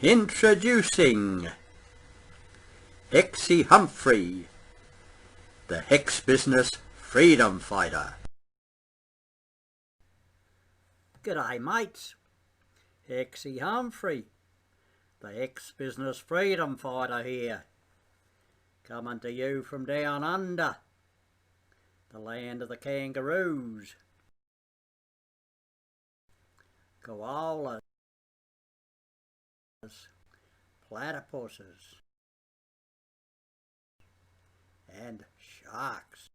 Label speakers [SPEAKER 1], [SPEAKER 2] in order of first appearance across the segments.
[SPEAKER 1] Introducing Hexy Humphrey, the HEX.Business freedom fighter.
[SPEAKER 2] G'day mates, Hexy Humphrey, the HEX.Business freedom fighter here, coming to you from down under, the land of the kangaroos, koalas, platypuses and sharks.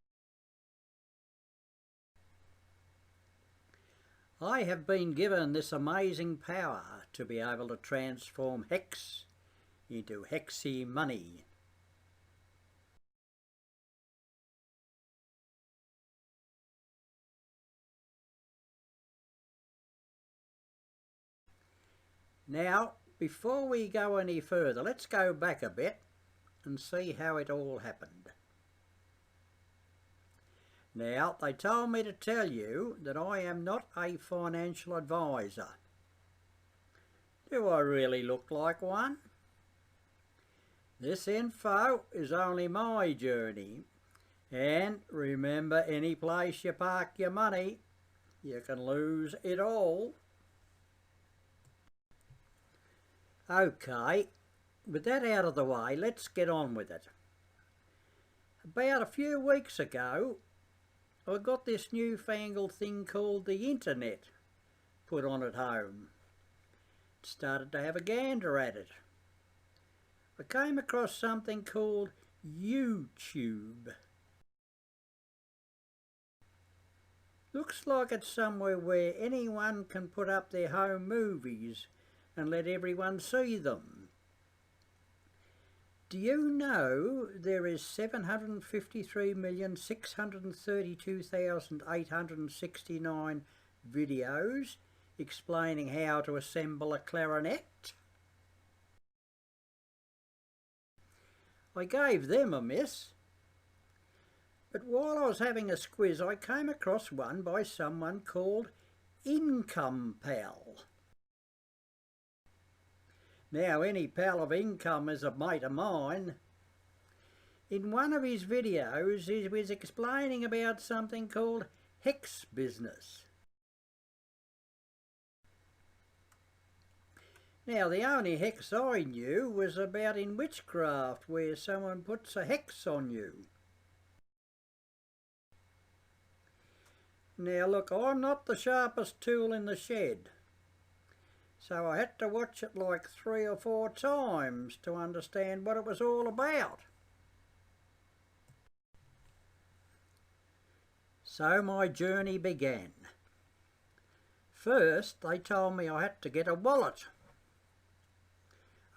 [SPEAKER 2] I have been given this amazing power to be able to transform Hex into Hexy money. Now, before we go any further, let's go back a bit and see how it all happened. Now, they told me to tell you that I am not a financial advisor. Do I really look like one? This info is only my journey, and remember, any place you park your money, you can lose it all. Okay, with that out of the way, let's get on with it. About a few weeks ago, I got this newfangled thing called the internet put on at home. Started to have a gander at it. I came across something called YouTube. Looks like it's somewhere where anyone can put up their home movies and let everyone see them. Do you know there is 753,632,869 videos explaining how to assemble a clarinet? I gave them a miss. But while I was having a squiz, I came across one by someone called Income Pal. Now, any pal of income is a mate of mine. In one of his videos, he was explaining about something called HEX.Business. Now, the only hex I knew was about in witchcraft, where someone puts a hex on you. Now, look, I'm not the sharpest tool in the shed, so I had to watch it like 3 or 4 times to understand what it was all about. So my journey began. First, they told me I had to get a wallet.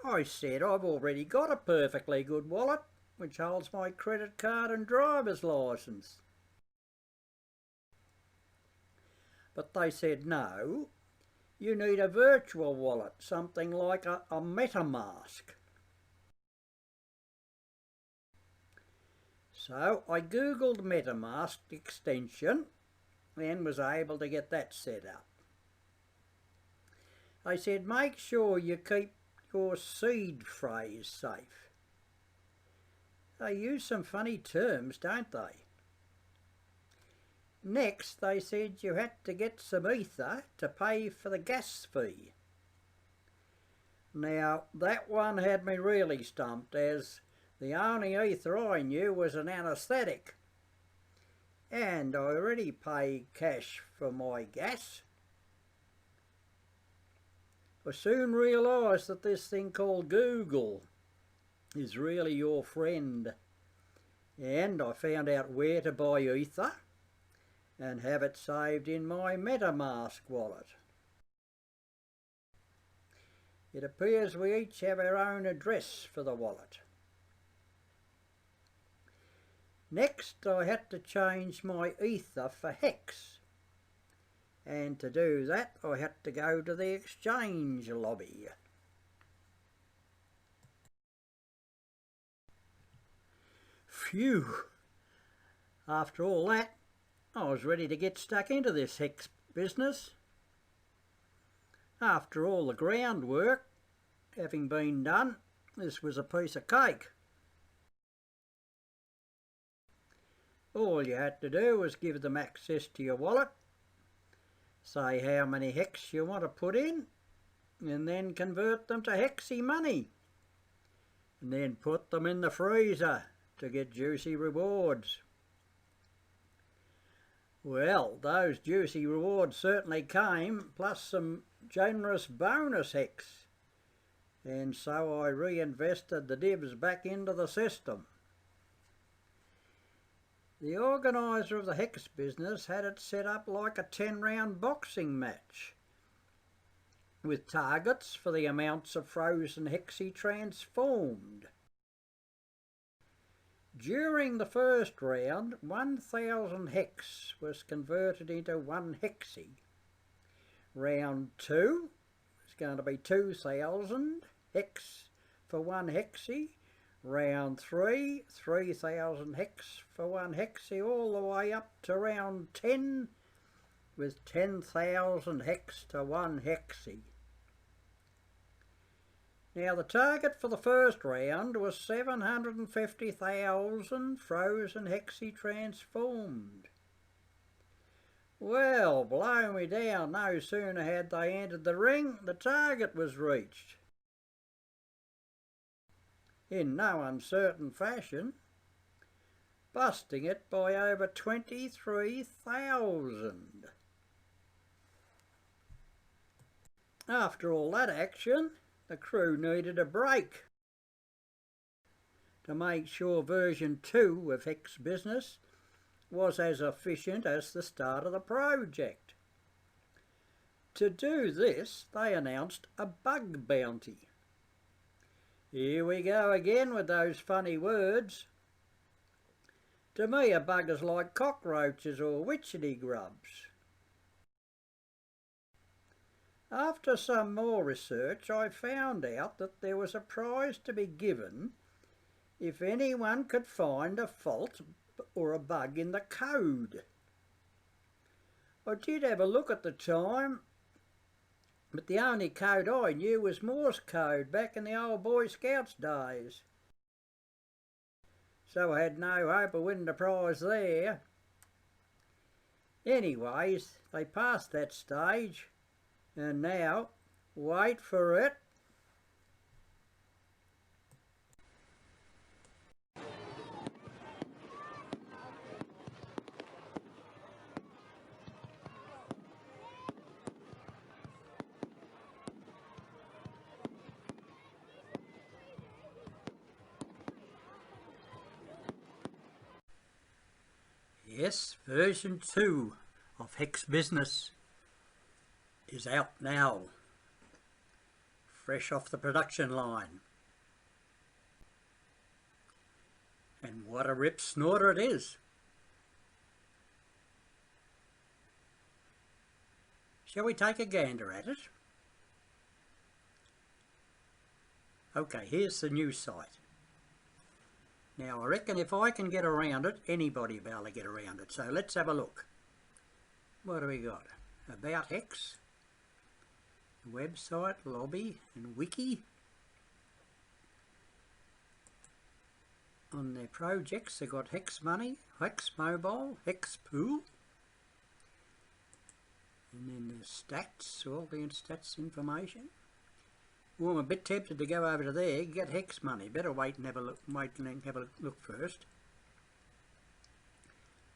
[SPEAKER 2] I said I've already got a perfectly good wallet, which holds my credit card and driver's licence. But they said no. You need a virtual wallet, something like a MetaMask. So I googled MetaMask extension and was able to get that set up. They said make sure you keep your seed phrase safe. They use some funny terms, don't they? Next, they said you had to get some ether to pay for the gas fee. Now, that one had me really stumped, as the only ether I knew was an anaesthetic, and I already pay cash for my gas. I soon realised that this thing called Google is really your friend, and I found out where to buy ether and have it saved in my MetaMask wallet. It appears we each have our own address for the wallet. Next, I had to change my ether for Hex, and to do that I had to go to the exchange lobby. Phew! After all that, I was ready to get stuck into this Hex business. After all the groundwork, having been done, this was a piece of cake. All you had to do was give them access to your wallet, say how many hex you want to put in, and then convert them to Hexy money, and then put them in the freezer to get juicy rewards. Well, those juicy rewards certainly came, plus some generous bonus hex, and so I reinvested the dibs back into the system. The organiser of the Hex business had it set up like a 10-round boxing match, with targets for the amounts of frozen Hexy transformed. During the first round, 1,000 hex was converted into 1 Hexy. Round 2 was going to be 2,000 hex for 1 Hexy. Round 3, 3,000 hex for 1 Hexy, all the way up to round 10 with 10,000 hex to 1 Hexy. Now the target for the first round was 750,000 frozen Hexy transformed. Well, blow me down, no sooner had they entered the ring, the target was reached. In no uncertain fashion, busting it by over 23,000. After all that action, the crew needed a break to make sure version 2 of HEX.Business was as efficient as the start of the project. To do this, they announced a bug bounty. Here we go again with those funny words. To me, a bug is like cockroaches or witchetty grubs. After some more research, I found out that there was a prize to be given if anyone could find a fault or a bug in the code. I did have a look at the time, but the only code I knew was Morse code back in the old Boy Scouts days. So I had no hope of winning a prize there. Anyways, they passed that stage, and now, wait for it, yes, version 2 of HEX.Business is out now, fresh off the production line. And what a rip snorter it is. Shall we take a gander at it? Okay, here's the new site. Now I reckon if I can get around it, anybody will be able to get around it. So let's have a look. What do we got? About Hex, website, lobby and wiki. On their projects they've got Hex Money, Hex Mobile, Hex Pool. And then there's stats, all the stats information. Well, I'm a bit tempted to go over to there, get Hex Money. Better wait and have a look, first.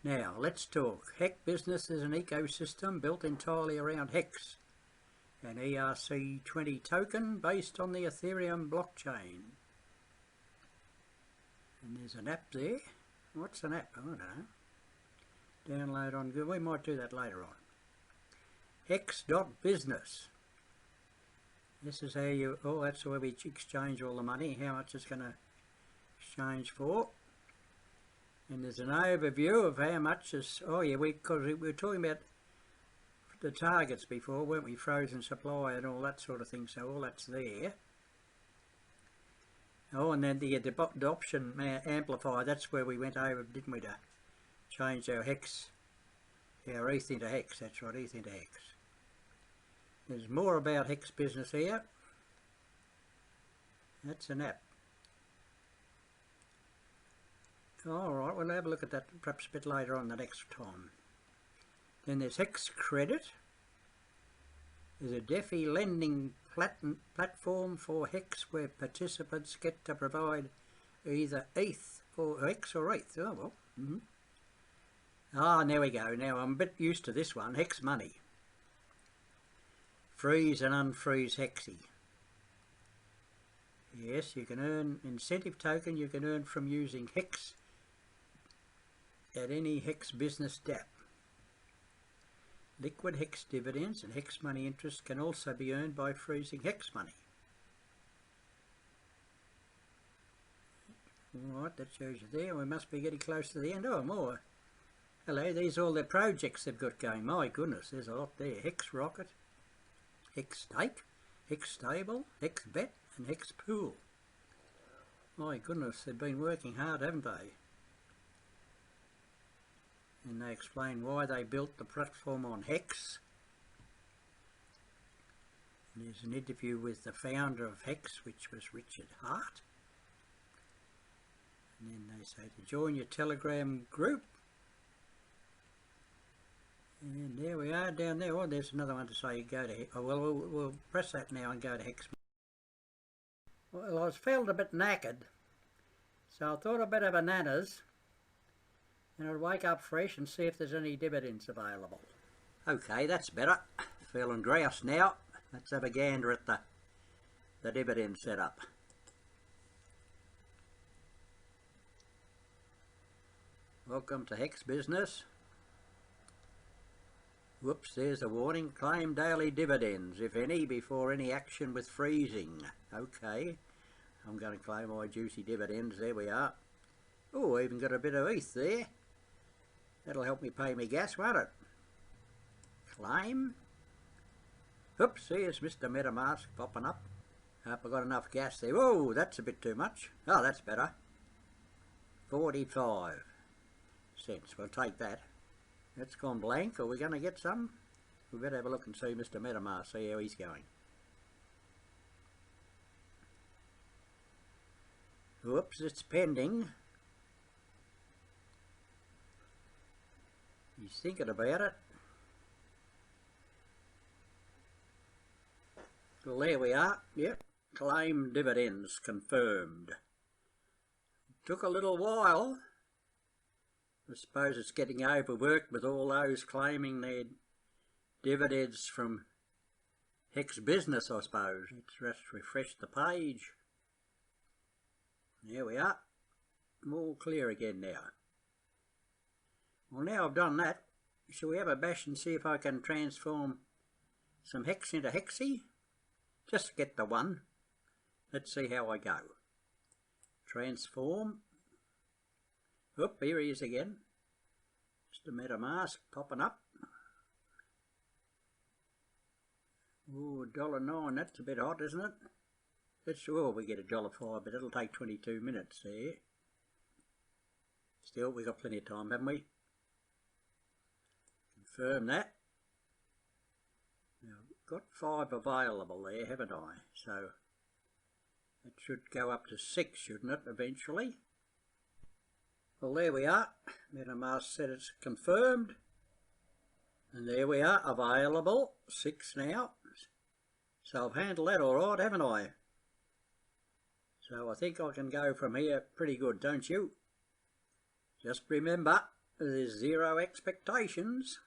[SPEAKER 2] Now, let's talk. HEX.Business is an ecosystem built entirely around Hex, an ERC20 token based on the Ethereum blockchain. And there's an app there. What's an app? I don't know. Download on Google. We might do that later on. HEX.Business. This is how you, oh, that's where we exchange all the money, how much it's going to exchange for. And there's an overview of how much is, oh yeah, because we were talking about the targets before, weren't we? Frozen supply and all that sort of thing, so all that's there. Oh, and then the adoption amplifier, that's where we went over, didn't we, to change our Hex, our ETH into Hex, that's right, ETH into Hex. There's more about HEX.Business here. That's an app. Alright, we'll have a look at that perhaps a bit later on the next time. Then there's Hex Credit. There's a DeFi lending platform for Hex where participants get to provide either ETH or Hex or ETH. Oh well. There we go. Now I'm a bit used to this one. Hex Money. Freeze and unfreeze Hexy. Yes, you can earn incentive token you can earn from using Hex at any HEX.Business DApp. Liquid Hex dividends and Hex Money interest can also be earned by freezing Hex Money. Alright, that shows you there. We must be getting close to the end. Oh, more. Hello, these are all the projects they've got going. My goodness, there's a lot there. Hex Rocket, Hex Stake, Hex Stable, Hex Bet and Hex Pool. My goodness, they've been working hard, haven't they? And they explain why they built the platform on Hex. And there's an interview with the founder of Hex, which was Richard Hart. And then they say to join your Telegram group. And there we are down there. Oh, there's another one to say go to Hex. Oh, well, we'll press that now and go to Hex. Well, I was feeling a bit knackered, so I thought I'd better have bananas. And I'll wake up fresh and see if there's any dividends available. Okay, that's better. Feeling grouse now. Let's have a gander at the dividend setup. Welcome to HEX.Business. Whoops, there's a warning. Claim daily dividends, if any, before any action with freezing. Okay, I'm going to claim my juicy dividends. There we are. Oh, even got a bit of ETH there. That'll help me pay me gas, won't it? Claim. Oops, here's Mr. MetaMask popping up. Hope I got enough gas there. Whoa, that's a bit too much. Oh, that's better. 45 cents. We'll take that. That's gone blank. Are we going to get some? We better have a look and see Mr. MetaMask, see how he's going. Whoops, it's pending. He's thinking about it. Well, there we are. Yep, claim dividends confirmed. Took a little while. I suppose it's getting overworked with all those claiming their dividends from HEX.Business, I suppose. Let's just refresh the page. There we are. All clear again now. Well, now I've done that, shall we have a bash and see if I can transform some Hex into Hexy? Just to get the one. Let's see how I go. Transform. Oop, here he is again. Mr. MetaMask popping up. Oh, $1.09, that's a bit hot, isn't it? Let's, well, we get $1.05, but it'll take 22 minutes there. Still, we've got plenty of time, haven't we? Confirm that. Now, I've got 5 available there, haven't I? So, it should go up to 6, shouldn't it, eventually? Well, there we are. MetaMask said it's confirmed. And there we are, available. 6 now. So I've handled that all right, haven't I? So I think I can go from here pretty good, don't you? Just remember, there's 0 expectations.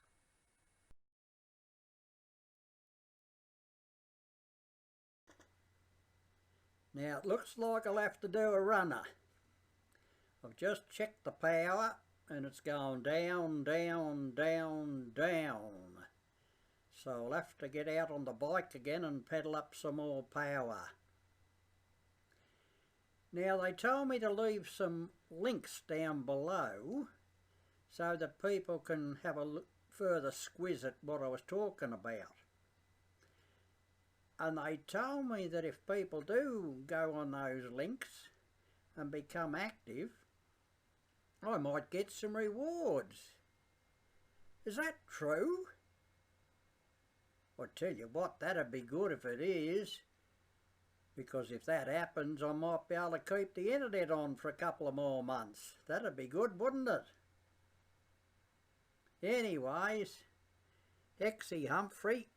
[SPEAKER 2] Now it looks like I'll have to do a runner. I've just checked the power and it's going down, down, down, down. So I'll have to get out on the bike again and pedal up some more power. Now they told me to leave some links down below so that people can have a look, further squiz at what I was talking about. And they told me that if people do go on those links and become active, I might get some rewards. Is that true? I tell you what, that'd be good if it is. because if that happens I might be able to keep the internet on for a couple of more months. That'd be good, wouldn't it? Anyways, Hexy Humphrey,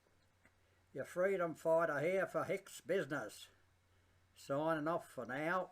[SPEAKER 2] your freedom fighter here for Hex Business. Signing off for now.